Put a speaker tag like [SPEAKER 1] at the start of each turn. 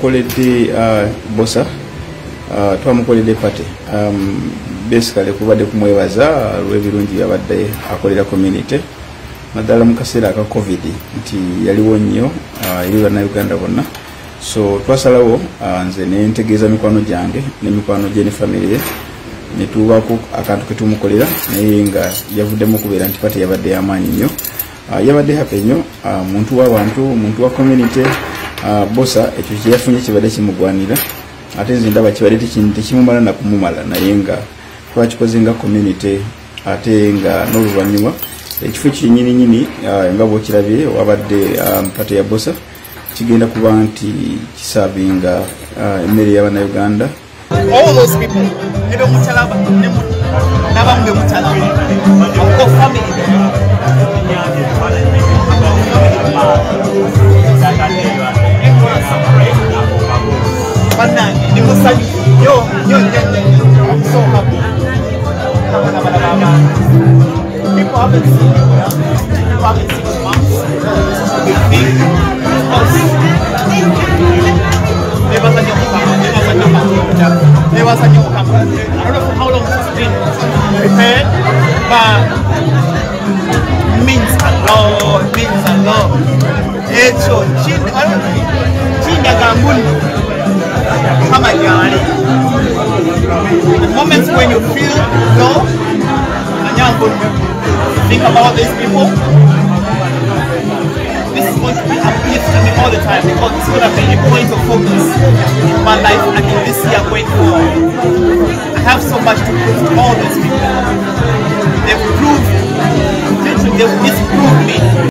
[SPEAKER 1] twakoledde Bosa twamukoledde pate basically kubadde kumwebaza lw'ebirungi yabadde akolera community naddala mu kaseera aka covid nti yaliwo nnyo eri bannayuganda bonna so twasalawo nze nentegeeza mikwano gyange n'emikwano gye ne family ye ne tubaako akantu ke tumukolera naye nga yavuddemu okubeera nti pate yabadde y'amaanyi nnyo yabadde happy nnyo muntu w'abantu muntu wa community Bosa ekyo kye yafunye kibadde kimugwanira ate nze ndaba kibadde tekimumala na kumumala naye nga twakikoze nga community ate nga n'oluvannyuma ekifo kinnyini nga bw'okirabye wabadde pate ya Bosa kigenda kuba nti kisaabinga emmere y'Abannayuganda.
[SPEAKER 2] All those people, even Mutalaba, Nabambe Mutalaba, I've got family there. I'm so happy. People haven't seen me, people haven't seen my mom. There was a new camera. I don't know for how long it's been prepared, but means a lot. Echo, Chinya Gambun, Hamayani. The moments when you feel low, think about these people. This is going to be uplifting me all the time because it's going to be a point of focus in my life and in this year going forward. I have so much to prove to all those people. They've proved, literally, they've disproved me.